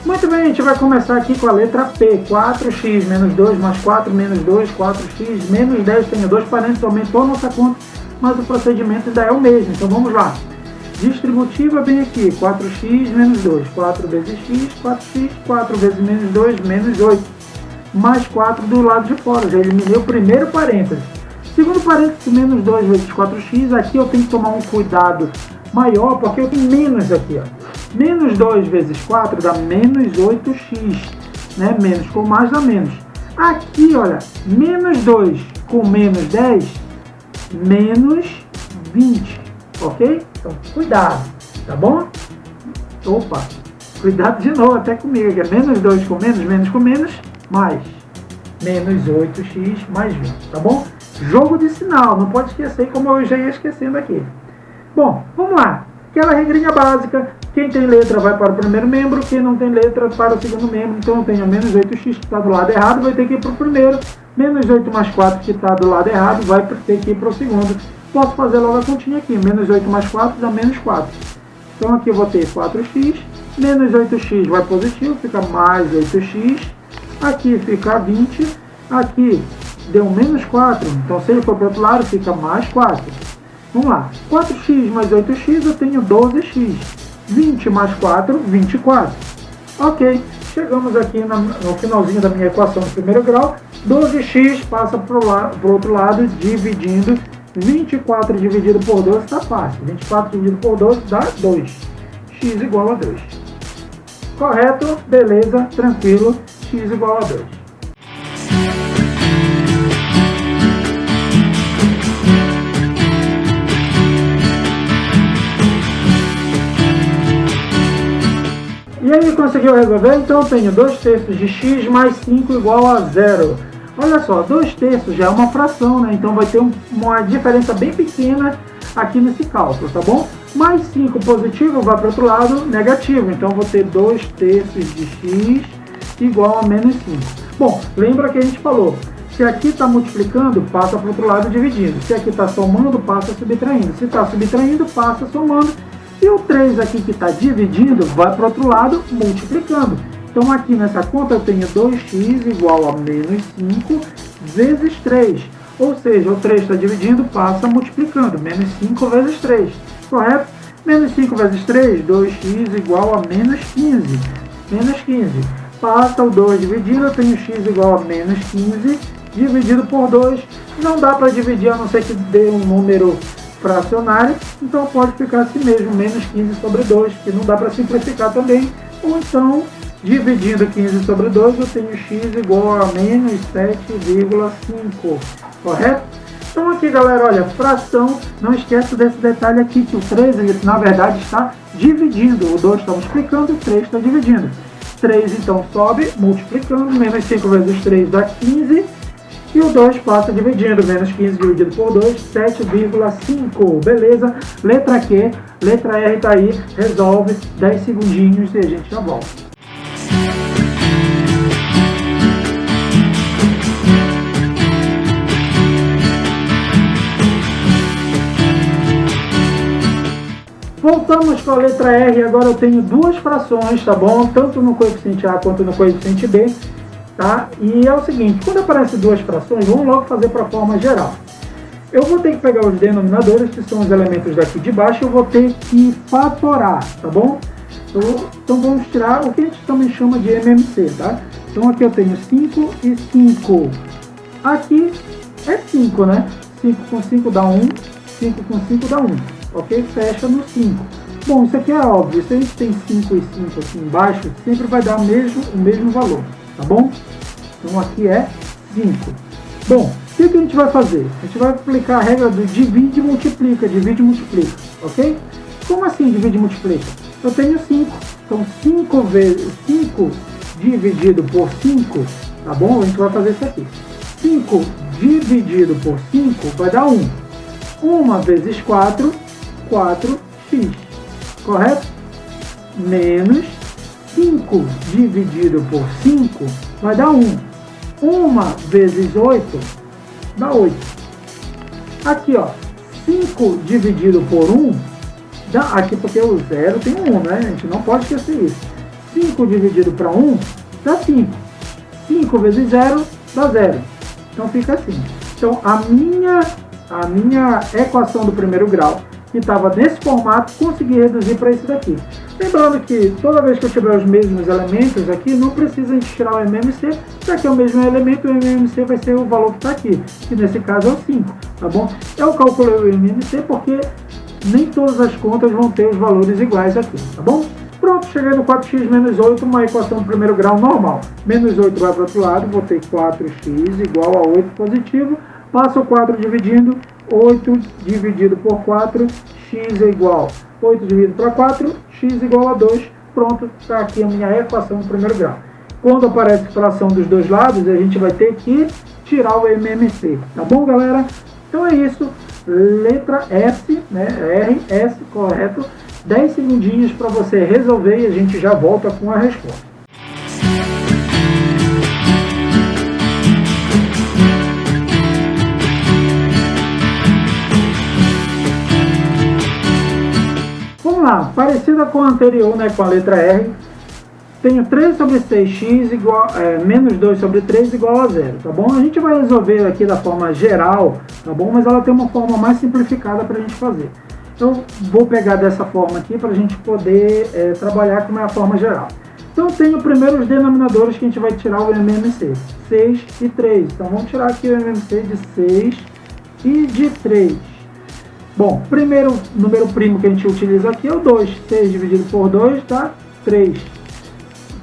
Muito bem, a gente vai começar aqui com a letra P. 4x menos 2 mais 4 menos 2, 4x menos 10. Tenho 2 parênteses, aumentou a nossa conta, mas o procedimento ainda é o mesmo. Então vamos lá. Distributiva bem aqui, 4x menos 2. 4 vezes x, 4x, 4 vezes menos 2, menos 8. Mais 4 do lado de fora, já eliminei o primeiro parêntese. Segundo parêntese, menos 2 vezes 4x. Aqui eu tenho que tomar um cuidado maior, porque eu tenho menos aqui, ó. Menos 2 vezes 4 dá menos 8x, né? Menos com mais dá menos. Aqui, olha, menos 2 com menos 10, menos 20, ok? Então, cuidado, tá bom? Opa, cuidado de novo, até comigo, que é menos 2 com menos, mais. Menos 8x mais 20, tá bom? Jogo de sinal, não pode esquecer, como eu já ia esquecendo aqui. Bom, vamos lá. Aquela regrinha básica, quem tem letra vai para o primeiro membro, quem não tem letra para o segundo membro. Então eu tenho menos 8x que está do lado errado, vai ter que ir para o primeiro. Menos 8 mais 4 que está do lado errado, vai ter que ir para o segundo. Posso fazer logo a continha aqui, menos 8 mais 4 dá menos 4. Então aqui eu vou ter 4x, menos 8x vai positivo, fica mais 8x. Aqui fica 20, aqui deu menos 4, então se ele for para o outro lado fica mais 4. Vamos lá, 4x mais 8x eu tenho 12x, 20 mais 4, 24. Ok, chegamos aqui no finalzinho da minha equação do primeiro grau, 12x passa para o outro lado dividindo, 24 dividido por 12 está fácil, 24 dividido por 12 dá 2, x igual a 2. Correto, beleza, tranquilo, x igual a 2. E aí, conseguiu resolver? Então eu tenho 2/3 de x mais 5 igual a 0. Olha só, 2/3 já é uma fração, né? Então vai ter uma diferença bem pequena aqui nesse cálculo, tá bom? Mais 5 positivo vai para o outro lado negativo. Então eu vou ter 2/3 de x igual a menos 5. Bom, lembra que a gente falou, se aqui está multiplicando, passa para o outro lado dividindo. Se aqui está somando, passa subtraindo. Se está subtraindo, passa somando. E o 3 aqui que está dividindo, vai para o outro lado multiplicando. Então aqui nessa conta eu tenho 2x igual a menos 5 vezes 3. Ou seja, o 3 está dividindo, passa multiplicando. Menos 5 vezes 3. Correto? Menos 5 vezes 3, 2x igual a menos 15. Menos 15. Passa o 2 dividindo, eu tenho x igual a menos 15. Dividido por 2. Não dá para dividir, a não ser que dê um número fracionário, então pode ficar assim mesmo, menos 15 sobre 2, que não dá para simplificar também, ou então Dividindo 15 sobre 2, eu tenho x igual a menos 7,5, correto? Então aqui, galera, olha, fração, não esqueça desse detalhe aqui, que o 3, ele, na verdade, está dividindo. O 2 está multiplicando, o 3 está dividindo. 3, então, sobe, multiplicando, menos 5 vezes 3 dá 15, e o 2 passa dividindo, menos 15 dividido por 2, 7,5, beleza? Letra Q, letra R está aí, resolve, 10 segundinhos e a gente já volta. Voltamos com a letra R, agora eu tenho duas frações, tá bom? Tanto no coeficiente A quanto no coeficiente B, tá? E é o seguinte, quando aparecem duas frações, vamos logo fazer para a forma geral. Eu vou ter que pegar os denominadores, que são os elementos daqui de baixo, eu vou ter que fatorar, tá bom? Então vamos tirar o que a gente também chama de MMC, tá? Então aqui eu tenho 5 e 5. Aqui é 5, né? 5 com 5 dá 1, 5 com 5 dá 1. Ok? Fecha no 5. Bom, isso aqui é óbvio. Se a gente tem 5 e 5 aqui embaixo, sempre vai dar o mesmo valor, tá bom? Então aqui é 5. Bom, o que a gente vai fazer? A gente vai aplicar a regra do divide e multiplica, ok? Como assim divide e multiplica? Eu tenho 5, então 5 dividido por 5, tá bom? A gente vai fazer isso aqui. 5 dividido por 5 vai dar 1. 1 vezes 4, 4x, correto? Menos 5 dividido por 5 vai dar 1. 1 vezes 8 dá 8. Aqui, ó, 5 dividido por 1 dá, aqui porque o 0 tem 1, né? A gente não pode esquecer isso. 5 dividido para 1 dá 5. 5 vezes 0 dá 0. Então fica assim. Então a minha equação do primeiro grau, que estava nesse formato, consegui reduzir para isso daqui. Lembrando que toda vez que eu tiver os mesmos elementos aqui, não precisa a gente tirar o MMC, já que é o mesmo elemento, o MMC vai ser o valor que está aqui, que nesse caso é o 5, tá bom? Eu calculei o MMC porque nem todas as contas vão ter os valores iguais aqui, tá bom? Pronto, cheguei no 4x menos 8, uma equação do primeiro grau normal. Menos 8 vai para o outro lado, vou ter 4x igual a 8 positivo, passo o 4 dividindo, 8 dividido por 4, x é igual 8 dividido para 4, x igual a 2. Pronto, está aqui a minha equação do primeiro grau. Quando aparece fração dos dois lados, a gente vai ter que tirar o MMC. Tá bom, galera? Então é isso. Letra S, né? R, S, correto. 10 segundinhos para você resolver e a gente já volta com a resposta. Vamos lá, parecida com a anterior, né, com a letra R, tenho 3 sobre 6x igual, menos 2 sobre 3 igual a 0, tá bom? A gente vai resolver aqui da forma geral, tá bom? Mas ela tem uma forma mais simplificada para a gente fazer. Então, vou pegar dessa forma aqui para a gente poder trabalhar com a forma geral. Então, tenho primeiro os denominadores que a gente vai tirar o MMC, 6 e 3. Então, vamos tirar aqui o MMC de 6 e de 3. Bom, primeiro número primo que a gente utiliza aqui é o 2. 6 dividido por 2 dá 3.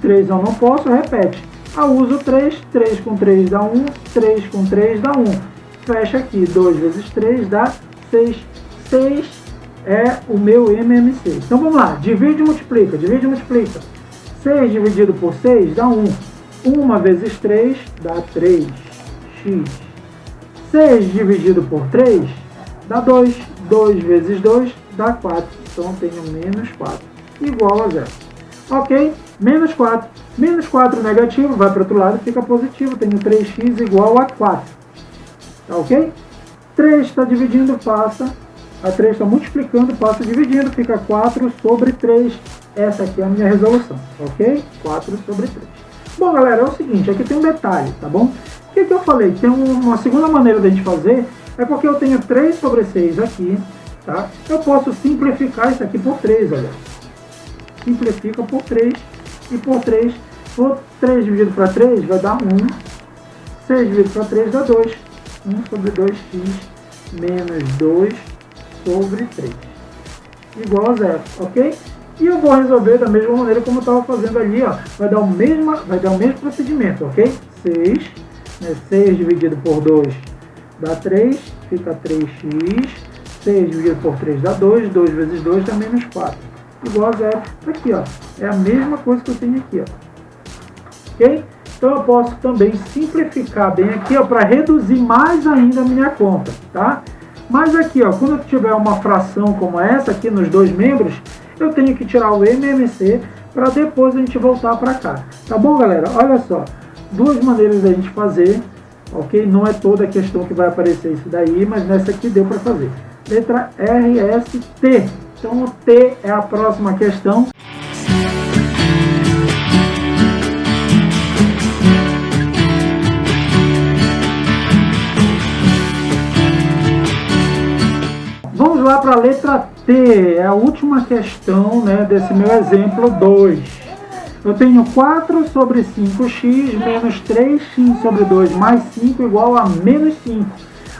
3 eu não posso, repete. Uso 3, 3 com 3 dá 1, 3 com 3 dá 1. Fecha aqui, 2 vezes 3 dá 6. 6 é o meu MMC. Então vamos lá, divide e multiplica, 6 dividido por 6 dá 1. 1 vezes 3 dá 3x. 6 dividido por 3 dá 2. 2 vezes 2 dá 4. Então eu tenho menos 4 igual a 0. Ok? Menos 4. Menos 4 negativo, vai para o outro lado, fica positivo. Tenho 3x igual a 4. Tá ok? 3 está dividindo, passa. A 3 está multiplicando, passa dividindo, fica 4 sobre 3. Essa aqui é a minha resolução, ok? 4 sobre 3. Bom, galera, é o seguinte, aqui tem um detalhe, tá bom? O que eu falei? Tem uma segunda maneira de a gente fazer, é porque eu tenho 3 sobre 6 aqui, tá? Eu posso simplificar isso aqui por 3, olha. Simplifica por 3 e por 3. 3 dividido para 3 vai dar 1. 6 dividido para 3 dá 2. 1 sobre 2x menos 2 sobre 3. Igual a 0, ok? E eu vou resolver da mesma maneira como eu estava fazendo ali, ó. Vai dar o mesmo procedimento, ok? 6, né? 6 dividido por 2 dá 3, fica 3x. 6 dividido por 3 dá 2, 2 vezes 2 dá menos 4. Igual a zero. Aqui, ó. É a mesma coisa que eu tenho aqui, ó. Ok? Então eu posso também simplificar bem aqui, ó, para reduzir mais ainda a minha conta, tá? Mas aqui, ó, quando eu tiver uma fração como essa aqui nos dois membros, eu tenho que tirar o MMC para depois a gente voltar para cá. Tá bom, galera? Olha só, duas maneiras da gente fazer, ok? Não é toda a questão que vai aparecer isso daí, mas nessa aqui deu para fazer. Letra RST. Então o T é a próxima questão. Vamos lá para a letra T, é a última questão, né, desse meu exemplo 2. Eu tenho 4 sobre 5x menos 3x sobre 2 mais 5 igual a menos 5.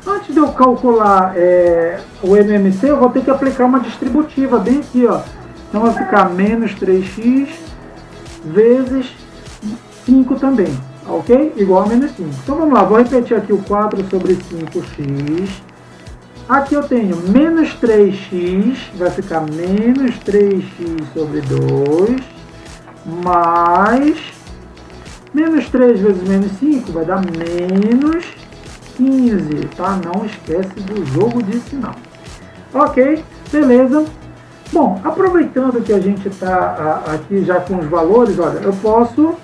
Antes de eu calcular o MMC, eu vou ter que aplicar uma distributiva bem aqui, ó. Então vai ficar menos 3x vezes 5 também, ok? Igual a menos 5. Então vamos lá, vou repetir aqui o 4 sobre 5x. Aqui eu tenho menos 3x, vai ficar menos 3x sobre 2, mais menos 3 vezes menos 5 vai dar menos 15, tá? Não esquece do jogo de sinal. Ok, beleza. Bom, aproveitando que a gente está aqui já com os valores, olha, eu posso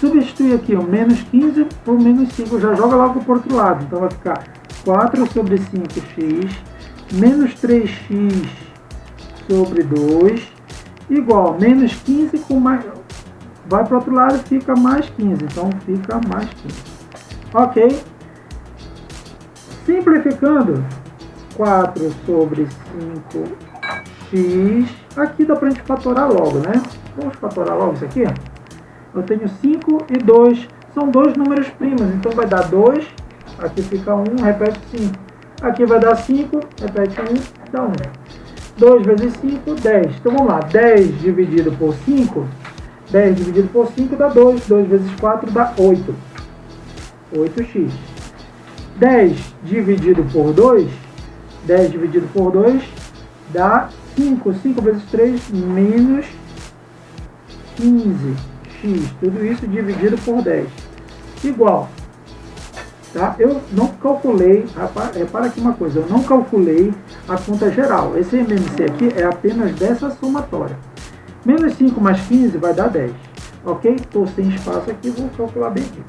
substituir aqui o menos 15 por menos 5, já joga logo para o outro lado, então vai ficar 4 sobre 5x menos 3x sobre 2 igual menos 15 com mais... Vai para o outro lado e fica mais 15. Então fica mais 15. Ok? Simplificando, 4 sobre 5x. Aqui dá para a gente fatorar logo, né? Vamos fatorar logo isso aqui. Eu tenho 5 e 2. São dois números primos. Então vai dar 2. Aqui fica 1, repete 5. Aqui vai dar 5, repete 1, dá 1. 2 vezes 5, 10. Então vamos lá, 10 dividido por 5. 10 dividido por 5 dá 2. 2 vezes 4 dá 8. 8x. 10 dividido por 2. 10 dividido por 2 dá 5. 5 vezes 3, menos 15x. Tudo isso dividido por 10. Igual. Tá? Eu não calculei, repara aqui uma coisa, eu não calculei a conta geral. Esse MMC aqui é apenas dessa somatória. Menos 5 mais 15 vai dar 10. Ok? Estou sem espaço aqui, vou calcular bem aqui.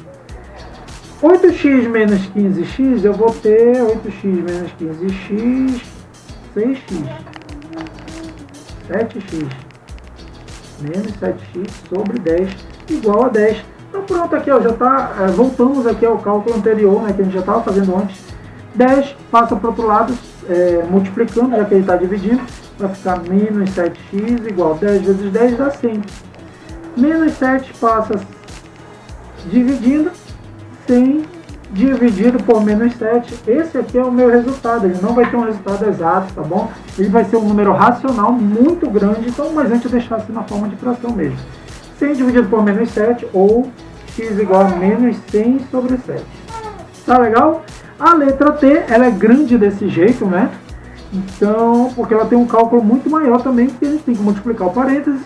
8x menos 15x, eu vou ter 8x menos 15x, 6x. 7x menos 7x sobre 10 igual a 10. Então pronto, aqui ó, já está, voltamos aqui ao cálculo anterior, né, que a gente já estava fazendo antes. 10 passa para o outro lado, multiplicando, já que ele está dividindo, vai ficar menos 7x igual 10 vezes 10 dá 100. Menos 7 passa dividindo, 100 dividido por menos 7. Esse aqui é o meu resultado, ele não vai ter um resultado exato, tá bom? Ele vai ser um número racional muito grande, então, mas antes deixar assim na forma de fração mesmo. 100 dividido por menos 7, ou x igual a menos 100 sobre 7. Tá legal? A letra T, ela é grande desse jeito, né? Então, porque ela tem um cálculo muito maior também, porque a gente tem que multiplicar o parênteses,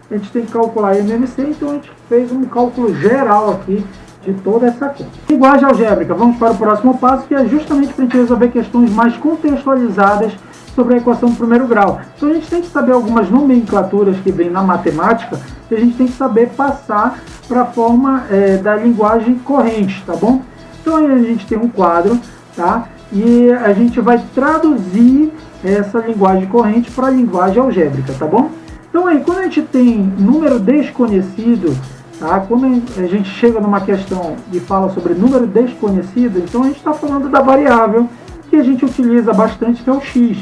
a gente tem que calcular MMC, então a gente fez um cálculo geral aqui de toda essa conta. Linguagem algébrica, vamos para o próximo passo, que é justamente para a gente resolver questões mais contextualizadas sobre a equação do primeiro grau. Então a gente tem que saber algumas nomenclaturas que vem na matemática, e a gente tem que saber passar para a forma da linguagem corrente, tá bom? Então aí a gente tem um quadro, tá? E a gente vai traduzir essa linguagem corrente para a linguagem algébrica, tá bom? Então aí, quando a gente tem número desconhecido, tá? Quando a gente chega numa questão e fala sobre número desconhecido, então a gente está falando da variável que a gente utiliza bastante, que é o x.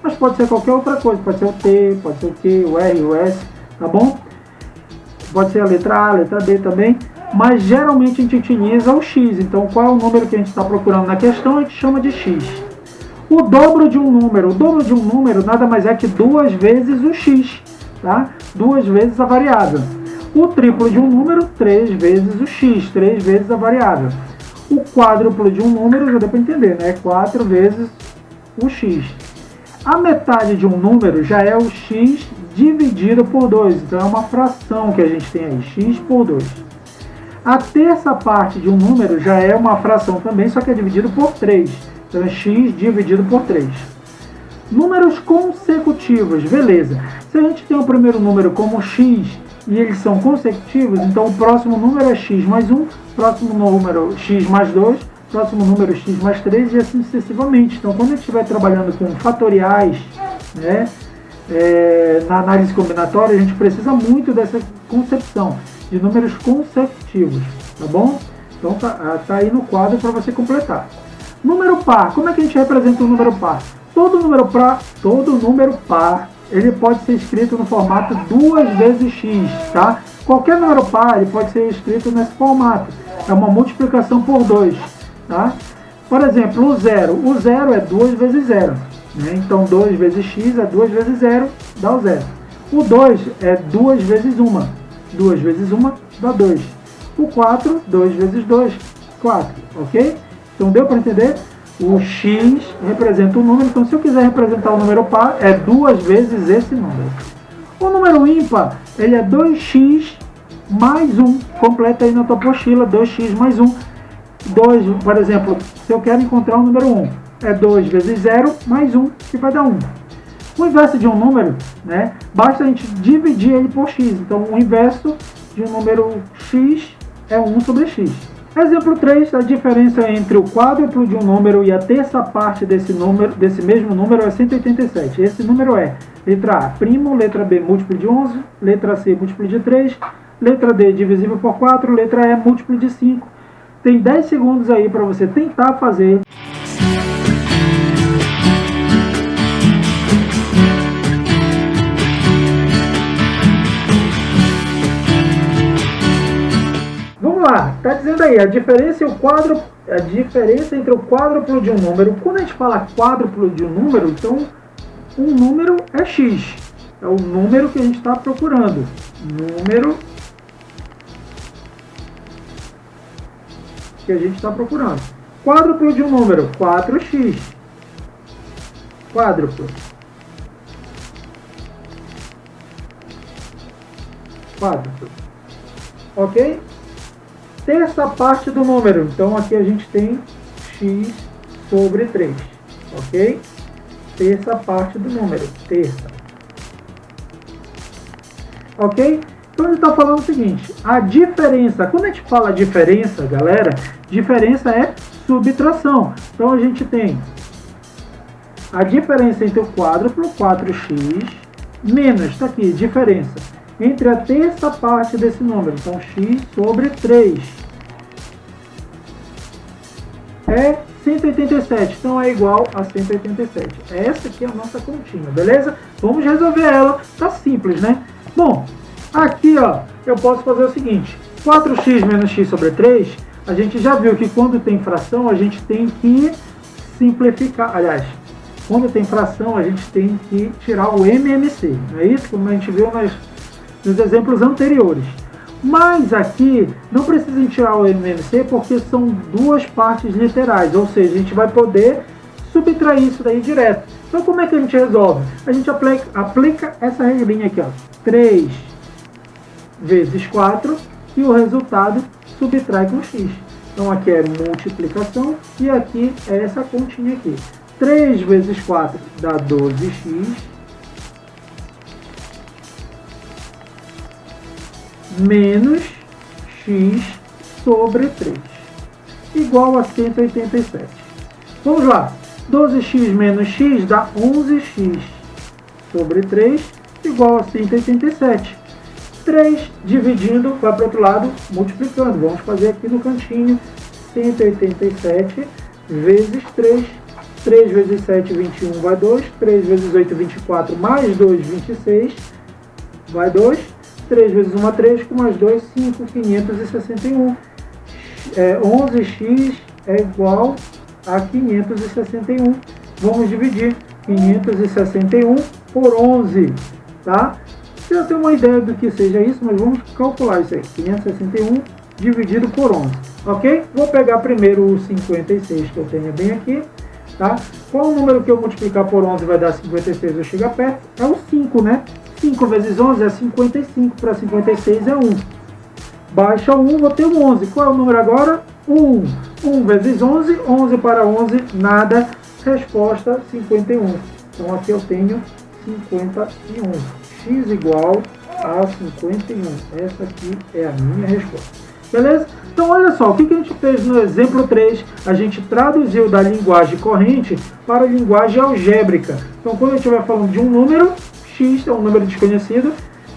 Mas pode ser qualquer outra coisa, pode ser o t, pode ser o q, o r, o s, tá bom? Pode ser a letra A, a letra B também, mas geralmente a gente utiliza o x. Então, qual é o número que a gente está procurando na questão? A gente chama de x. O dobro de um número nada mais é que 2 vezes o x. tá? 2 vezes a variável. O triplo de um número, 3 vezes o x, 3 vezes a variável. O quádruplo de um número, já deu para entender, né? 4 vezes o x. A metade de um número já é o x dividido por 2. Então é uma fração que a gente tem aí, x por 2. A terça parte de um número já é uma fração também, só que é dividido por 3. Então é x dividido por 3. Números consecutivos, beleza. Se a gente tem o primeiro número como x e eles são consecutivos, então o próximo número é x mais 1, próximo número x mais 2, próximo número x mais 3 e assim sucessivamente. Então quando a gente estiver trabalhando com fatoriais, né, na análise combinatória, a gente precisa muito dessa concepção de números consecutivos, tá bom? Então tá aí no quadro para você completar. Número par, como é que a gente representa o número par? Todo número par, ele pode ser escrito no formato 2 vezes x, tá? Qualquer número par, ele pode ser escrito nesse formato. É uma multiplicação por 2, tá? Por exemplo, o zero é 2 vezes 0, né? Então 2 vezes x é 2 vezes 0, dá o 0. O 2 é 2 vezes 1, 2 vezes 1 dá 2. O 4, 2 vezes 2, 4, ok? Então deu para entender? O x representa um número, então se eu quiser representar o número par, é 2 vezes esse número. O número ímpar, ele é 2x mais 1. Completa aí na tua apostila, 2x mais 1. 2, por exemplo, se eu quero encontrar o número 1, é 2 vezes 0 mais 1, que vai dar 1. O inverso de um número, né, basta a gente dividir ele por x. Então, o inverso de um número x é 1 sobre x. Exemplo 3, a diferença entre o quádruplo de um número e a terça parte desse mesmo número é 187. Esse número é letra A, primo, letra B, múltiplo de 11, letra C, múltiplo de 3, letra D, divisível por 4, letra E, múltiplo de 5. Tem 10 segundos aí para você tentar fazer. Está dizendo aí, a diferença entre o quádruplo de um número. Quando a gente fala quádruplo de um número, então um número é x. É o número que a gente está procurando. Número que a gente está procurando. Quádruplo de um número, 4x. Quádruplo. Quádruplo. Ok? Terça parte do número, então aqui a gente tem x sobre 3, ok? Terça parte do número, terça. Ok? Então ele está falando o seguinte, a diferença, quando a gente fala diferença, galera, diferença é subtração. Então a gente tem a diferença entre o quádruplo, 4x, menos, está aqui, diferença entre a terça parte desse número, então x sobre 3 é 187, então é igual a 187. Essa aqui é a nossa continha, beleza? Vamos resolver ela, tá simples, né? Bom, aqui ó, eu posso fazer o seguinte, 4x menos x sobre 3, a gente já viu que quando tem fração a gente tem que simplificar, aliás, quando tem fração a gente tem que tirar o MMC, não é isso? Como a gente viu nos exemplos anteriores. Mas aqui não precisa tirar o MMC porque são duas partes literais, ou seja, a gente vai poder subtrair isso daí direto. Então como é que a gente resolve? A gente aplica essa regrinha aqui, ó, 3 vezes 4 e o resultado subtrai com x. Então aqui é multiplicação e aqui é essa continha aqui. 3 vezes 4 dá 12x menos x sobre 3, igual a 187. Vamos lá, 12x menos x dá 11x sobre 3, igual a 187. 3 dividindo, vai para o outro lado, multiplicando. Vamos fazer aqui no cantinho, 187 vezes 3. 3 vezes 7, 21, vai 2. 3 vezes 8, 24, mais 2, 26, vai 2. 3 vezes 1, 3, com mais 2, 5, 561. 11x é igual a 561. Vamos dividir 561 por 11, tá? Se Você já tem uma ideia do que seja isso, mas vamos calcular isso aqui. 561 dividido por 11, ok? Vou pegar primeiro o 56 que eu tenho bem aqui, tá? Qual o número que eu multiplicar por 11 vai dar 56? Eu chego perto, é o 5, né? 5 vezes 11 é 55, para 56 é 1. Baixa 1, vou ter o 11. Qual é o número agora? 1. 1 vezes 11, 11 para 11, nada. Resposta 51. Então aqui eu tenho 51. X igual a 51. Essa aqui é a minha resposta. Beleza? Então olha só, o que a gente fez no exemplo 3? A gente traduziu da linguagem corrente para a linguagem algébrica. Então quando eu estiver falando de um número, x é um número desconhecido,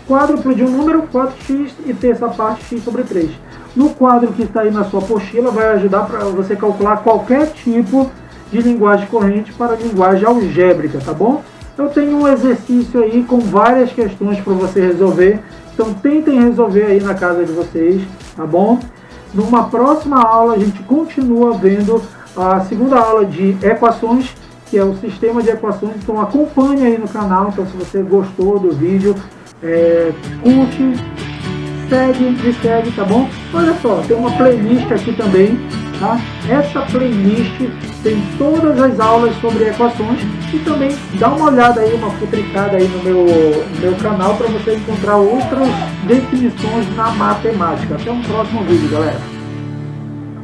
quádruplo de um número, 4x, e terça parte, x sobre 3. No quadro que está aí na sua apostila, vai ajudar para você calcular qualquer tipo de linguagem corrente para a linguagem algébrica, tá bom? Eu tenho um exercício aí com várias questões para você resolver, então tentem resolver aí na casa de vocês, tá bom? Numa próxima aula a gente continua vendo a segunda aula de equações, que é o sistema de equações, então acompanhe aí no canal. Então se você gostou do vídeo, curte, me segue, tá bom? Olha só, tem uma playlist aqui também, tá? Essa playlist tem todas as aulas sobre equações e também dá uma olhada aí, uma futricada aí no meu canal para você encontrar outras definições na matemática. Até um próximo vídeo, galera.